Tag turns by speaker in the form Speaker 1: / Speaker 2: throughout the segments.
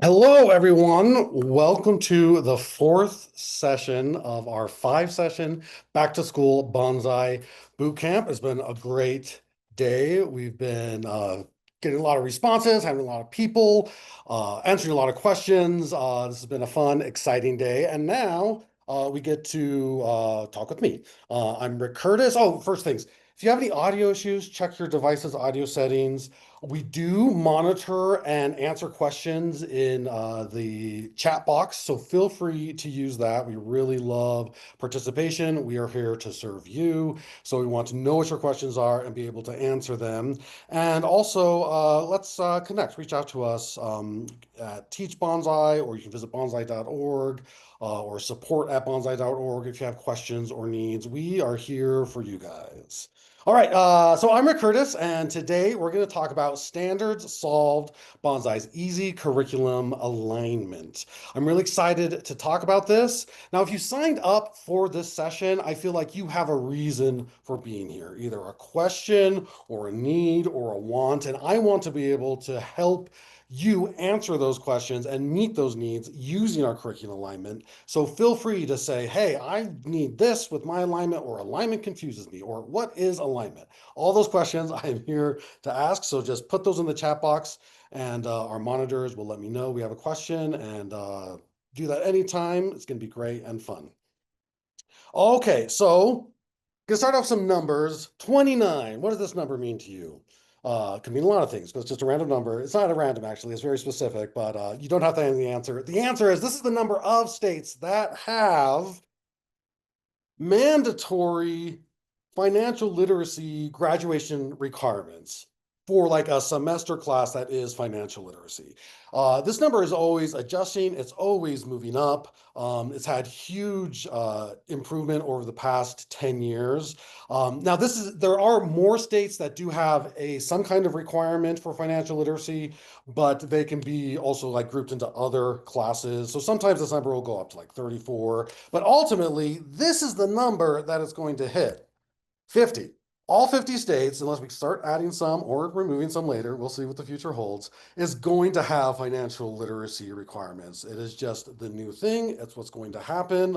Speaker 1: Hello, everyone. Welcome to the fourth session of our five-session back to school Banzai boot camp. It's been a great day. We've been getting a lot of responses, having a lot of people, answering a lot of questions. This has been a fun, exciting day. And now we get to talk with me. I'm Rick Curtis. Oh, first things. If you have any audio issues, check your device's audio settings. We do monitor and answer questions in the chat box, so feel free to use that. We really love participation. We are here to serve you, so we want to know what your questions are and be able to answer them. And also, let's connect. Reach out to us at Teach Bonsai, or you can visit bonsai.org or support at bonsai.org if you have questions or needs. We are here for you guys. All right, so I'm Rick Curtis, and today we're going to talk about standards solved Bonsai's easy curriculum alignment. I'm really excited to talk about this. Now, if you signed up for this session, I feel like you have a reason for being here, either a question or a need or a want, and I want to be able to help you answer those questions and meet those needs using our curriculum alignment. So feel free to say, hey, I need this with my alignment, or alignment confuses me, or what is alignment? All those questions I am here to ask. So just put those in the chat box and our monitors will let me know we have a question, and do that anytime. It's going to be great and fun. Okay, so gonna start off some numbers. 29. What does this number mean to you? It can mean a lot of things because it's just a random number. It's not a random, actually. It's very specific, but you don't have to have the answer. The answer is this is the number of states that have mandatory financial literacy graduation requirements for like a semester class that is financial literacy. This number is always adjusting. It's always moving up. It's had huge improvement over the past 10 years. Now, there are more states that do have some kind of requirement for financial literacy, but they can be also like grouped into other classes. So sometimes this number will go up to like 34, but ultimately, this is the number that it's going to hit. 50. All 50 states, unless we start adding some or removing some later, we'll see what the future holds, is going to have financial literacy requirements. It is just the new thing. It's what's going to happen.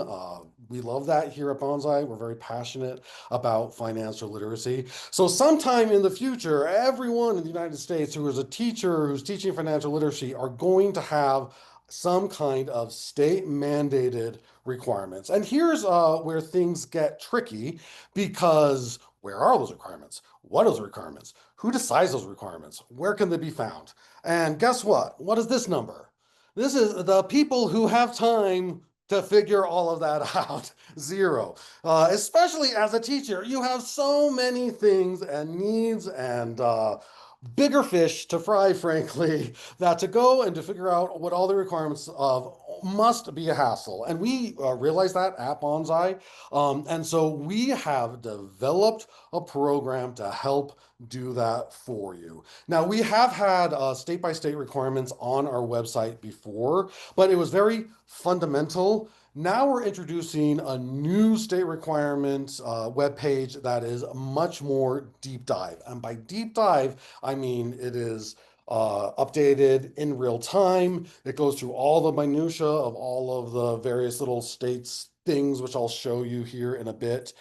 Speaker 1: We love that here at Bonsai. We're very passionate about financial literacy. So sometime in the future, everyone in the United States who is a teacher who's teaching financial literacy are going to have some kind of state mandated requirements. And here's where things get tricky, because where are those requirements? What are those requirements? Who decides those requirements? Where can they be found? And guess what? What is this number? This is the people who have time to figure all of that out. Zero. Especially as a teacher, you have so many things and needs and bigger fish to fry, frankly, that to go and to figure out what all the requirements of must be a hassle. And we realize that at Bonsai. And so we have developed a program to help do that for you. Now, we have had state by state requirements on our website before, but it was very fundamental. Now we're introducing a new state requirements webpage that is much more deep dive. And by deep dive, I mean it is updated in real time. It goes through all the minutia of all of the various little states things, which I'll show you here in a bit.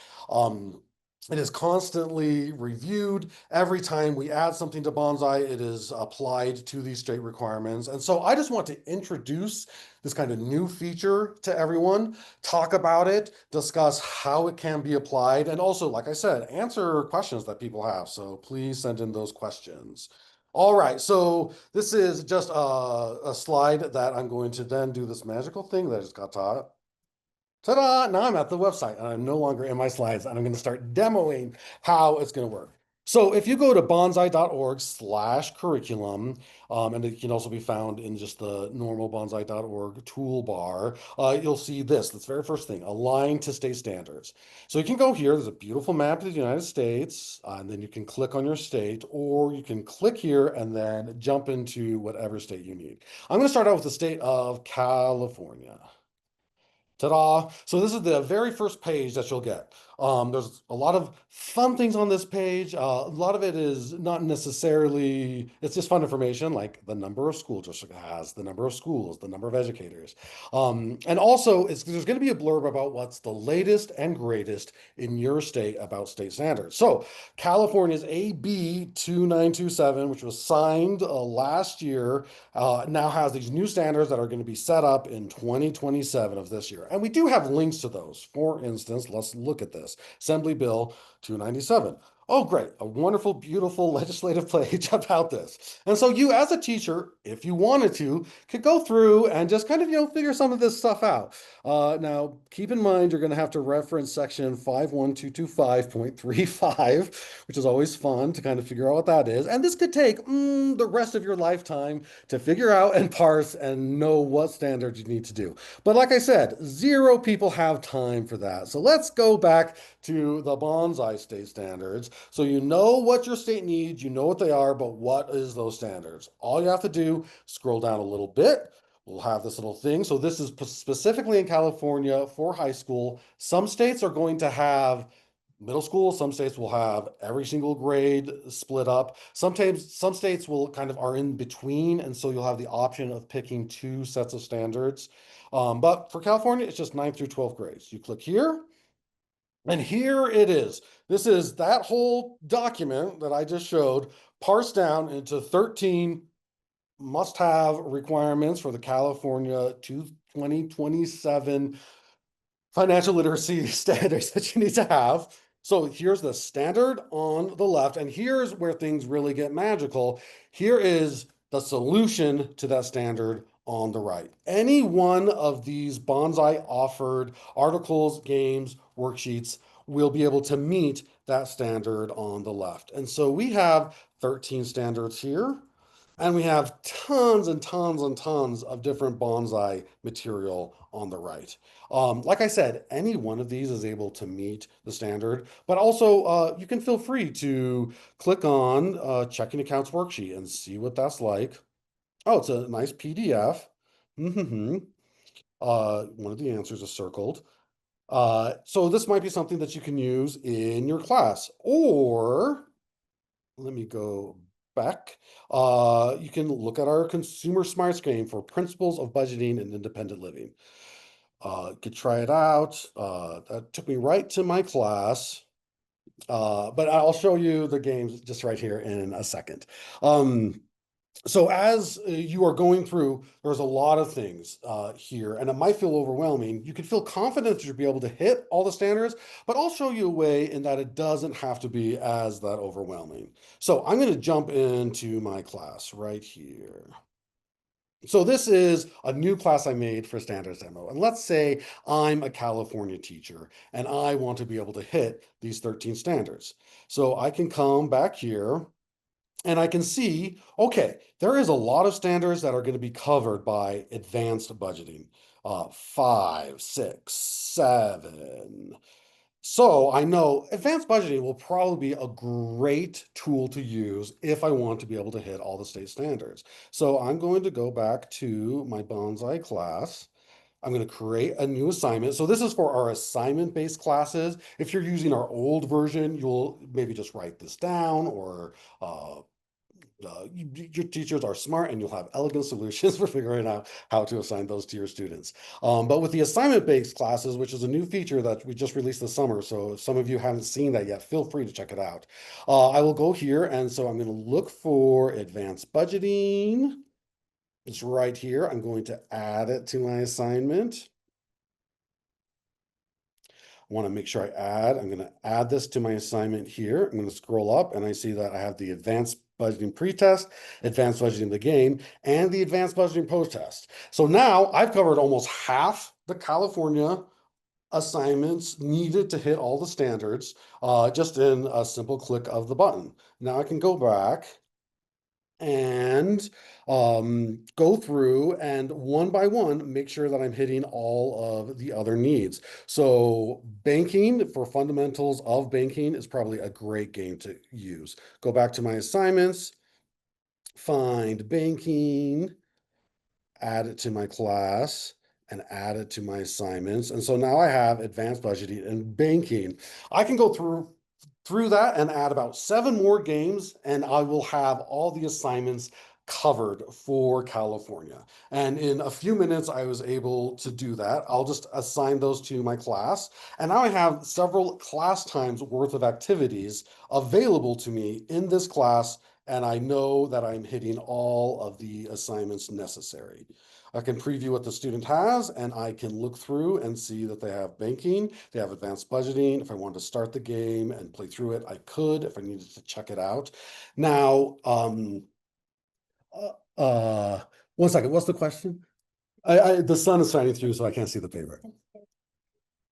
Speaker 1: It is constantly reviewed. Every time we add something to Bonsai, it is applied to these state requirements. And so I just want to introduce this kind of new feature to everyone, talk about it, discuss how it can be applied, and also, like I said, answer questions that people have. So please send in those questions. All right, so this is just a slide that I'm going to then do this magical thing that I just got taught. Ta-da! Now I'm at the website and I'm no longer in my slides, and I'm going to start demoing how it's going to work. So if you go to bonsai.org/curriculum, and it can also be found in just the normal bonsai.org toolbar, you'll see this. That's the very first thing, align to state standards. So you can go here. There's a beautiful map of the United States, and then you can click on your state, or you can click here and then jump into whatever state you need. I'm going to start out with the state of California. Ta-da! So this is the very first page that you'll get. There's a lot of fun things on this page. A lot of it is not necessarily, it's just fun information, like the number of school district has, the number of schools, the number of educators. And also, there's going to be a blurb about what's the latest and greatest in your state about state standards. So California's AB 2927, which was signed last year, now has these new standards that are going to be set up in 2027 of this year. And we do have links to those. For instance, let's look at this. Assembly Bill 297. Oh, great. A wonderful, beautiful legislative page about this. And so you, as a teacher, if you wanted to, could go through and just kind of, figure some of this stuff out. Now, keep in mind, you're going to have to reference section 51225.35, which is always fun to kind of figure out what that is. And this could take the rest of your lifetime to figure out and parse and know what standards you need to do. But like I said, zero people have time for that. So let's go back to the Banzai state standards. So you know what your state needs, you know what they are, but what is those standards? All you have to do, scroll down a little bit. We'll have this little thing. So this is specifically in California for high school. Some states are going to have middle school. Some states will have every single grade split up. Sometimes some states will kind of are in between, and so you'll have the option of picking two sets of standards. But for California, it's just 9th through 12th grades. You click here, and here it is. This is that whole document that I just showed, parsed down into 13 must-have requirements for the California 2027 financial literacy standards that you need to have. So here's the standard on the left, and here's where things really get magical. Here is the solution to that standard on the right. Any one of these Banzai offered articles, games, worksheets will be able to meet that standard on the left. And so we have 13 standards here. And we have tons and tons and tons of different Banzai material on the right. Like I said, any one of these is able to meet the standard, but also you can feel free to click on checking accounts worksheet and see what that's like. Oh, it's a nice PDF. Mm-hmm. One of the answers is circled. So this might be something that you can use in your class, or let me go back. You can look at our consumer smart game for principles of budgeting and independent living. Could try it out. That took me right to my class. But I'll show you the games just right here in a second. So as you are going through, there's a lot of things here, and it might feel overwhelming. You can feel confident that you'll be able to hit all the standards, but I'll show you a way in that it doesn't have to be as that overwhelming. So I'm going to jump into my class right here. So this is a new class I made for standards demo. And let's say I'm a California teacher and I want to be able to hit these 13 standards. So I can come back here and I can see, okay, there is a lot of standards that are going to be covered by advanced budgeting. 5, 6, 7. So I know advanced budgeting will probably be a great tool to use if I want to be able to hit all the state standards. So I'm going to go back to my Banzai class. I'm going to create a new assignment. So this is for our assignment-based classes. If you're using our old version, you'll maybe just write this down, or your teachers are smart and you'll have elegant solutions for figuring out how to assign those to your students. But with the assignment-based classes, which is a new feature that we just released this summer, so if some of you haven't seen that yet, feel free to check it out. I will go here, and so I'm going to look for advanced budgeting. It's right here. I'm going to add it to my assignment. I want to make sure I'm going to add this to my assignment here. I'm going to scroll up and I see that I have the advanced budgeting pre-test, advanced budgeting the game, and the advanced budgeting post-test. So now I've covered almost half the California assignments needed to hit all the standards just in a simple click of the button. Now I can go back and go through and one by one make sure that I'm hitting all of the other needs. So banking, for fundamentals of banking, is probably a great game to use. Go back to my assignments, find banking, add it to my class, and add it to my assignments. And so now I have advanced budgeting and banking. I can go through that and add about 7 more games, and I will have all the assignments covered for California. And in a few minutes, I was able to do that. I'll just assign those to my class. And now I have several class times worth of activities available to me in this class. And I know that I'm hitting all of the assignments necessary. I can preview what the student has, and I can look through and see that they have banking, they have advanced budgeting. If I wanted to start the game and play through it, I could if I needed to check it out. Now, uh, uh, one second, what's the question? The sun is shining through, so I can't see the paper.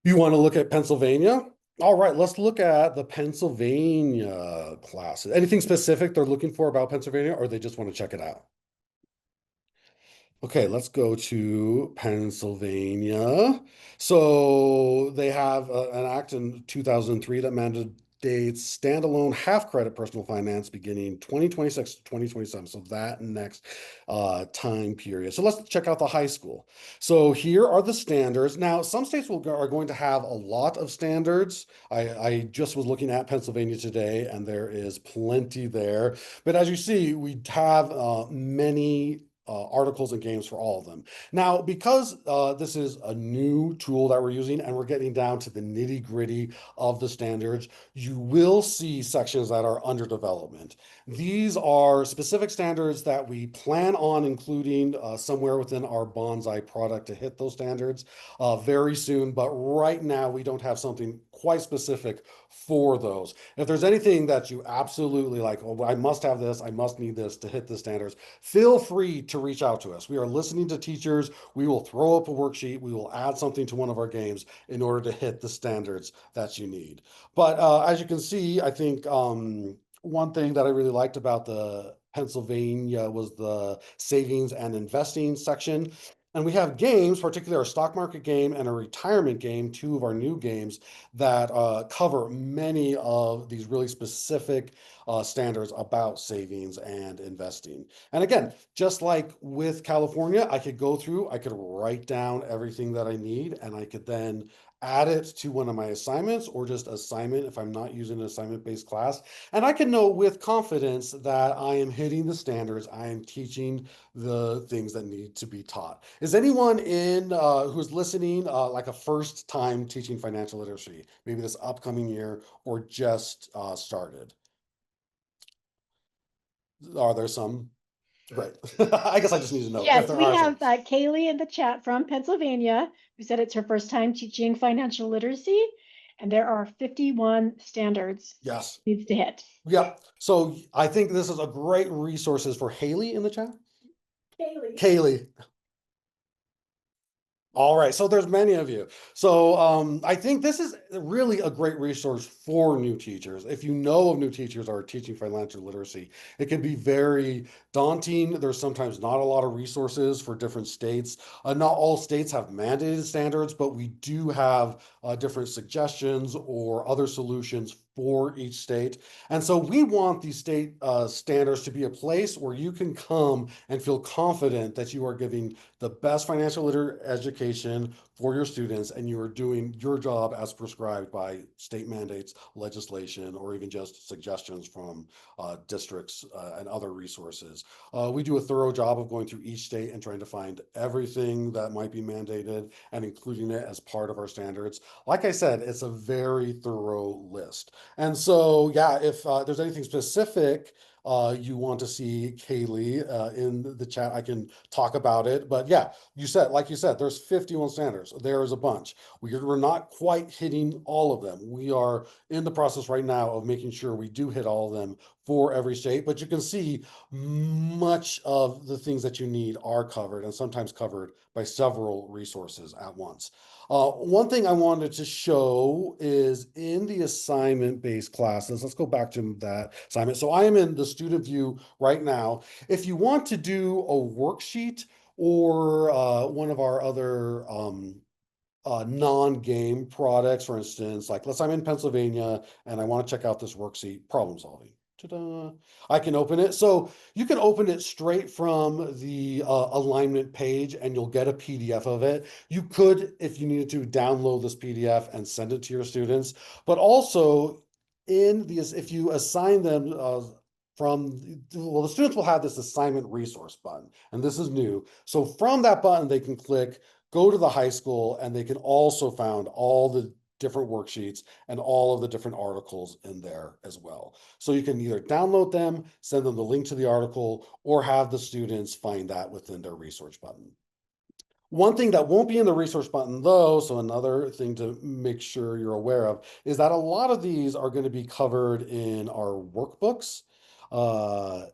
Speaker 1: You want to look at Pennsylvania? All right, let's look at the Pennsylvania classes. Anything specific they're looking for about Pennsylvania, or they just want to check it out? Okay, let's go to Pennsylvania. So they have an act in 2003 that mandates standalone half credit personal finance beginning 2026 to 2027. So that next time period. So let's check out the high school. So here are the standards. Now, some states are going to have a lot of standards. I just was looking at Pennsylvania today, and there is plenty there. But as you see, we have many articles and games for all of them. Now, because this is a new tool that we're using and we're getting down to the nitty gritty of the standards, you will see sections that are under development. These are specific standards that we plan on including somewhere within our Banzai product to hit those standards very soon. But right now, we don't have something quite specific for those. If there's anything that you absolutely like, oh, I must have this, I must need this to hit the standards, feel free to reach out to us. We are listening to teachers. We will throw up a worksheet. We will add something to one of our games in order to hit the standards that you need. But as you can see, I think one thing that I really liked about the Pennsylvania was the savings and investing section. And we have games, particularly our stock market game and a retirement game, 2 of our new games that cover many of these really specific standards about savings and investing. And again, just like with California, I could go through, I could write down everything that I need, and I could then add it to one of my assignments or just assignment if I'm not using an assignment-based class. And I can know with confidence that I am hitting the standards, I am teaching the things that need to be taught. Is anyone in who's listening like a first time teaching financial literacy, maybe this upcoming year or just started? Are there some? Great. I guess I just need to know if
Speaker 2: Yes,
Speaker 1: there
Speaker 2: we
Speaker 1: are some.
Speaker 2: have Kaylee in the chat from Pennsylvania who said it's her first time teaching financial literacy, and there are 51 standards
Speaker 1: Yes.
Speaker 2: needs to hit.
Speaker 1: Yep. So I think this is a great resources for Haley in the chat.
Speaker 2: Kaylee.
Speaker 1: Kaylee. All right, so there's many of you. So I think this is really a great resource for new teachers. If you know of new teachers are teaching financial literacy, it can be very daunting. There's sometimes not a lot of resources for different states. Not all states have mandated standards, but we do have different suggestions or other solutions for each state. And so we want these state standards to be a place where you can come and feel confident that you are giving the best financial literate education for your students, and you are doing your job as prescribed by state mandates, legislation, or even just suggestions from districts and other resources. We do a thorough job of going through each state and trying to find everything that might be mandated and including it as part of our standards. Like I said, it's a very thorough list. And so, yeah, if there's anything specific you want to see Kaylee in the chat, I can talk about it. But yeah, like you said, there's 51 standards. There is a bunch. We're not quite hitting all of them. We are in the process right now of making sure we do hit all of them for every state. But you can see much of the things that you need are covered and sometimes covered by several resources at once. One thing I wanted to show is in the assignment-based classes. Let's go back to that assignment. So I am in the student view right now. If you want to do a worksheet or one of our other non-game products, for instance, like let's say I'm in Pennsylvania and I want to check out this worksheet, problem solving. Ta-da. I can open it. So you can open it straight from the alignment page and you'll get a PDF of it. You could, if you needed to, download this PDF and send it to your students. But also, if you assign them well, the students will have this assignment resource button, and this is new. So from that button, they can click, go to the high school, and they can also find all the different worksheets and all of the different articles in there as well. So you can either download them, send them the link to the article, or have the students find that within their resource button. One thing that won't be in the resource button though, so another thing to make sure you're aware of, is that a lot of these are going to be covered in our workbooks. Uh,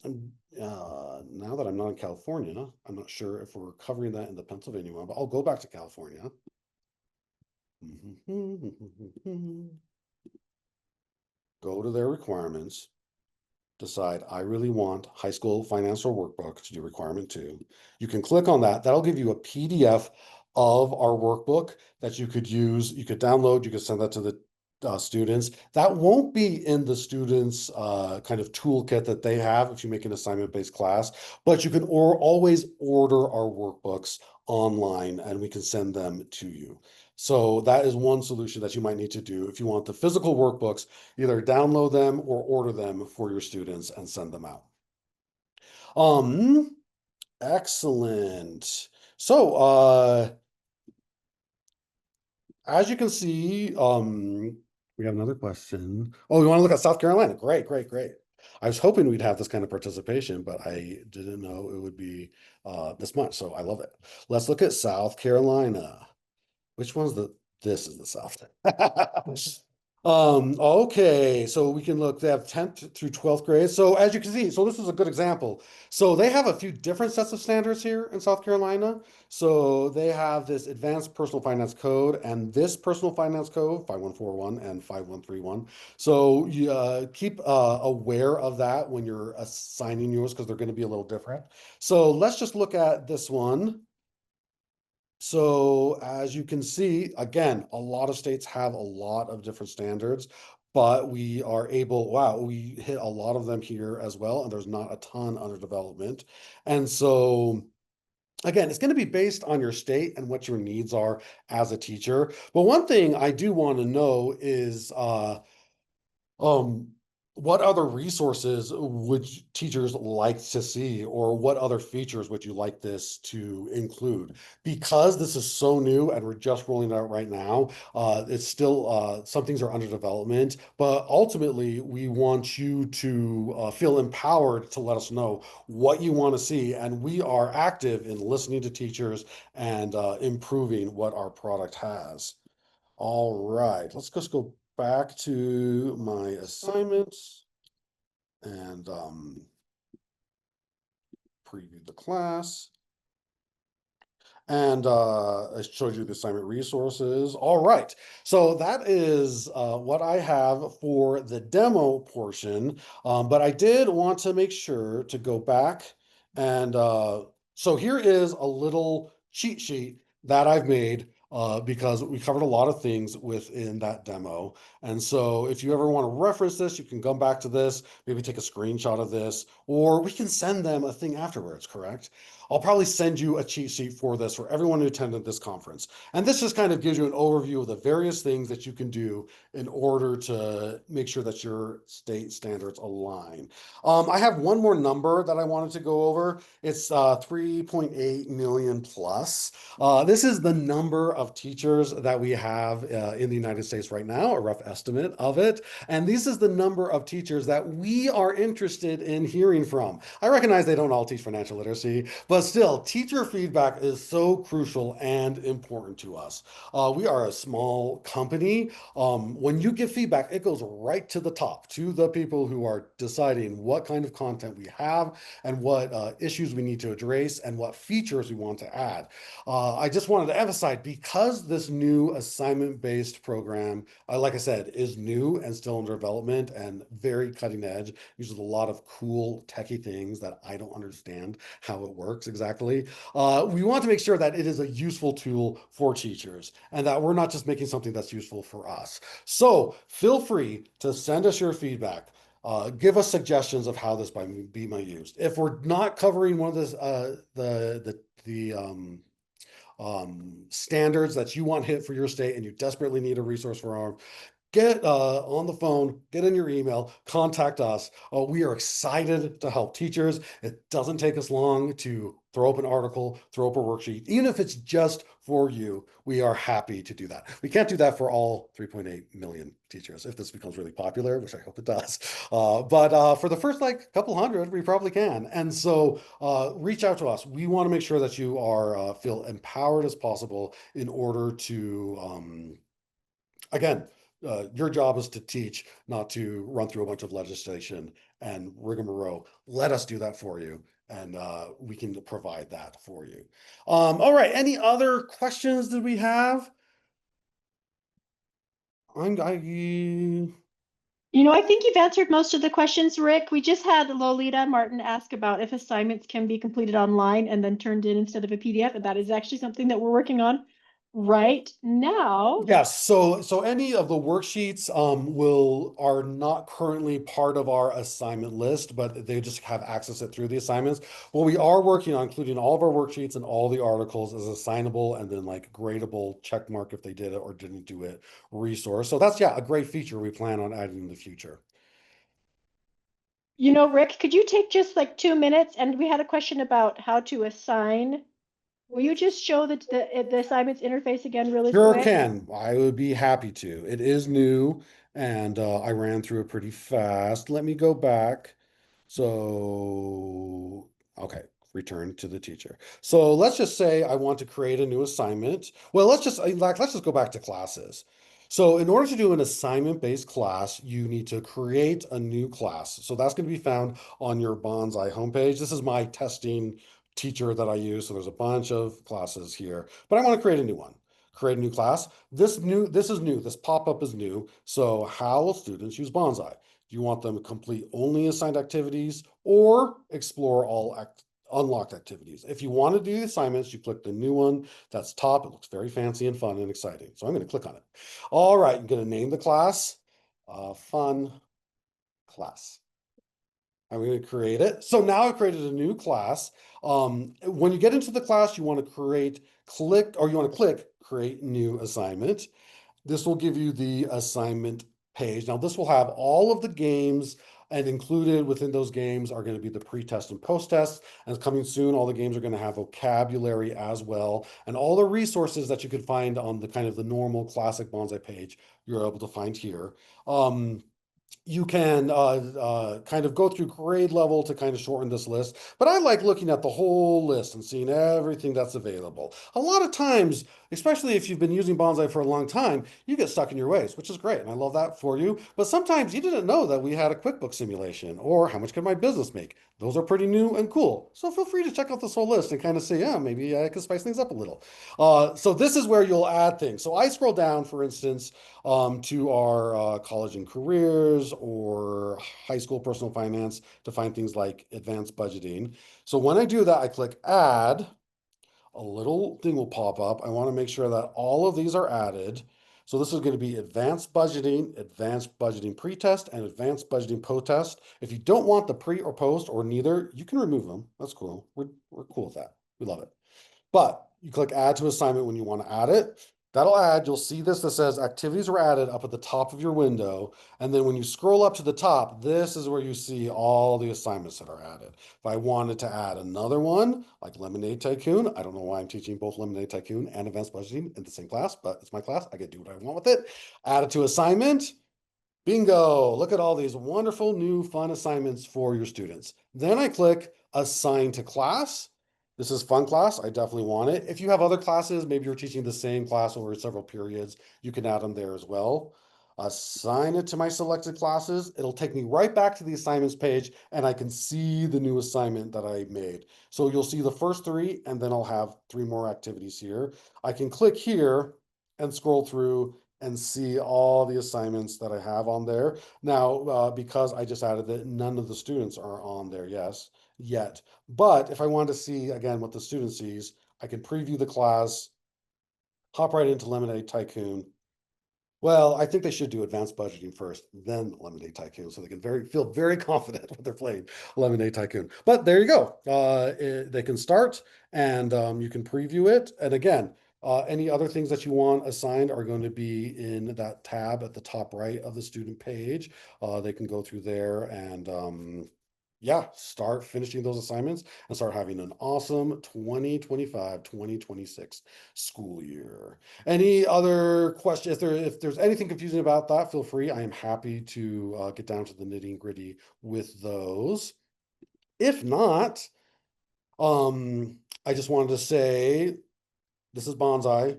Speaker 1: now that I'm not in California, I'm not sure if we're covering that in the Pennsylvania one, but I'll go back to California. Go to their requirements, decide I really want high school financial workbook to do requirement 2. You can click on that. That'll give you a PDF of our workbook that you could use. You could download, you could send that to the students. That won't be in the students kind of toolkit that they have if you make an assignment-based class, but you can always order our workbooks online and we can send them to you. So that is one solution that you might need to do if you want the physical workbooks. Either download them or order them for your students and send them out. Um, Excellent. So, as you can see, we have another question. Oh, you want to look at South Carolina? Great, great, great. I was hoping we'd have this kind of participation, but I didn't know it would be this much. So I love it. Let's look at South Carolina. Which one's this is the South. Okay, so we can look, they have 10th through 12th grade. So as you can see, so this is a good example. So they have a few different sets of standards here in South Carolina. So they have this advanced personal finance code and this personal finance code, 5141 and 5131. So you keep aware of that when you're assigning yours because they're going to be a little different. So let's just look at this one. So as you can see, again, a lot of states have a lot of different standards, but we are able, wow, we hit a lot of them here as well, and there's not a ton under development. And so again, it's going to be based on your state and what your needs are as a teacher. But one thing I do want to know is um, what other resources would teachers like to see, or what other features would you like this to include? Because this is so new and we're just rolling it out right now, it's still some things are under development, but ultimately we want you to feel empowered to let us know what you want to see, and we are active in listening to teachers and improving what our product has. All right, let's just go back to my assignments and preview the class. And I showed you the assignment resources. All right, so that is what I have for the demo portion. But I did want to make sure to go back and so here is a little cheat sheet that I've made because we covered a lot of things within that demo. And so if you ever want to reference this, you can come back to this, maybe take a screenshot of this, or we can send them a thing afterwards, correct? I'll probably send you a cheat sheet for this for everyone who attended this conference. And this just kind of gives you an overview of the various things that you can do in order to make sure that your state standards align. I have one more number that I wanted to go over. It's 3.8 million plus. This is the number of teachers that we have in the United States right now, a rough estimate of it. And this is the number of teachers that we are interested in hearing from. I recognize they don't all teach financial literacy, but still, teacher feedback is so crucial and important to us. We are a small company. When you give feedback, it goes right to the top, to the people who are deciding what kind of content we have and what issues we need to address and what features we want to add. I just wanted to emphasize, because this new assignment-based program, like I said, is new and still in development and very cutting edge, uses a lot of cool techie things that I don't understand how it works exactly. We want to make sure that it is a useful tool for teachers and that we're not just making something that's useful for us. So feel free to send us your feedback. Give us suggestions of how this might be used. If we're not covering one of the standards that you want hit for your state and you desperately need a resource for our, get on the phone, get in your email, contact us. We are excited to help teachers. It doesn't take us long to throw up an article, throw up a worksheet, even if it's just for you. We are happy to do that. We can't do that for all 3.8 million teachers if this becomes really popular, which I hope it does. But for the first like couple hundred, we probably can. And so reach out to us. We want to make sure that you are feel empowered as possible in order to again, your job is to teach, not to run through a bunch of legislation and rigmarole. Let us do that for you, and we can provide that for you. All right. Any other questions that we have?
Speaker 2: I think you've answered most of the questions, Rick. We just had Lolita Martin ask about if assignments can be completed online and then turned in instead of a PDF, and that is actually something that we're working on right now.
Speaker 1: Yes, so any of the worksheets will are not currently part of our assignment list, but they just have access it through the assignments. What we are working on, including all of our worksheets and all the articles, is assignable and then like gradable check mark if they did it or didn't do it resource. So that's a great feature we plan on adding in the future.
Speaker 2: Rick, could you take just like 2 minutes? And we had a question about how to assign. Will you just show the assignments interface again really
Speaker 1: Sure
Speaker 2: quick?
Speaker 1: can. I would be happy to. It is new and I ran through it pretty fast. Let me go back. So, okay, return to the teacher. So let's just say I want to create a new assignment. Well, let's just go back to classes. So in order to do an assignment-based class, you need to create a new class. So that's going to be found on your Banzai homepage. This is my testing teacher that I use. So there's a bunch of classes here, but I want to create a new one. Create a new class. This is new. This pop-up is new. So how will students use Banzai? Do you want them to complete only assigned activities or explore all unlocked activities? If you want to do the assignments, you click the new one that's top. It looks very fancy and fun and exciting. So I'm going to click on it. All right, I'm going to name the class Fun Class. I'm going to create it. So now I've created a new class. When you get into the class, you want to click create new assignment. This will give you the assignment page. Now, this will have all of the games, and included within those games are going to be the pre-test and post-test. And coming soon, all the games are going to have vocabulary as well. And all the resources that you could find on the kind of the normal classic Bonsai page, you're able to find here. You can kind of go through grade level to kind of shorten this list, but I like looking at the whole list and seeing everything that's available. A lot of times, especially if you've been using Bonsai for a long time, you get stuck in your ways, which is great, and I love that for you. But sometimes you didn't know that we had a QuickBooks simulation, or how much could my business make? Those are pretty new and cool. So feel free to check out this whole list and kind of say, yeah, maybe I could spice things up a little. So this is where you'll add things. So I scroll down, for instance, to our college and careers or high school personal finance to find things like advanced budgeting. So when I do that, I click add, a little thing will pop up. I want to make sure that all of these are added. So this is going to be advanced budgeting pre-test, and advanced budgeting post-test. If you don't want the pre or post or neither, you can remove them. That's cool. We're cool with that. We love it. But you click add to assignment when you want to add it. That'll add, you'll see this that says activities were added up at the top of your window. And then when you scroll up to the top, this is where you see all the assignments that are added. If I wanted to add another one, like Lemonade Tycoon, I don't know why I'm teaching both Lemonade Tycoon and Advanced Budgeting in the same class, but it's my class. I get to do what I want with it. Add it to assignment. Bingo, look at all these wonderful new fun assignments for your students. Then I click assign to class. This is fun class. I definitely want it. If you have other classes, maybe you're teaching the same class over several periods, you can add them there as well. Assign it to my selected classes. It'll take me right back to the assignments page and I can see the new assignment that I made. So you'll see the first three and then I'll have three more activities here. I can click here and scroll through and see all the assignments that I have on there. Now, because I just added that none of the students are on there, yet. But if I want to see, again, what the student sees, I can preview the class, hop right into Lemonade Tycoon, Well, I think they should do advanced budgeting first, then Lemonade Tycoon, so they can feel very confident when they're playing Lemonade Tycoon. But there you go. They can start, and you can preview it. And again, any other things that you want assigned are going to be in that tab at the top right of the student page. They can go through there and yeah, start finishing those assignments and start having an awesome 2025-2026 school year. Any other questions? If there's anything confusing about that, feel free. I am happy to get down to the nitty gritty with those. If not, I just wanted to say this is Banzai.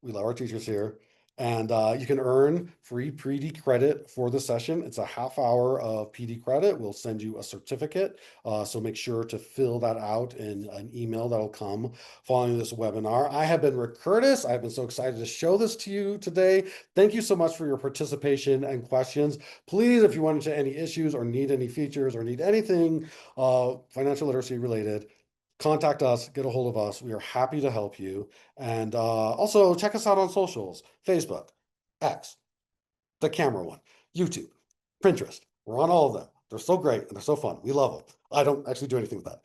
Speaker 1: We love our teachers here. And you can earn free PD credit for the session. It's a half hour of PD credit. We'll send you a certificate. So make sure to fill that out in an email that'll come following this webinar. I have been Rick Curtis. I've been so excited to show this to you today. Thank you so much for your participation and questions. Please, if you run into any issues or need any features or need anything financial literacy related, contact us, get a hold of us. We are happy to help you. And also check us out on socials, Facebook, X, the camera one, YouTube, Pinterest. We're on all of them. They're so great and they're so fun. We love them. I don't actually do anything with that.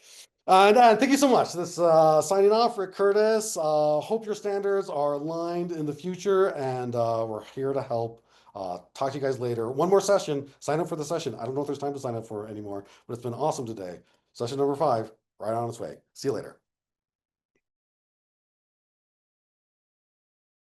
Speaker 1: And thank you so much. This signing off, Rick Curtis. Hope your standards are aligned in the future, and we're here to help. Talk to you guys later. One more session. Sign up for the session. I don't know if there's time to sign up for it anymore, but it's been awesome today. Session number 5, right on its way. See you later.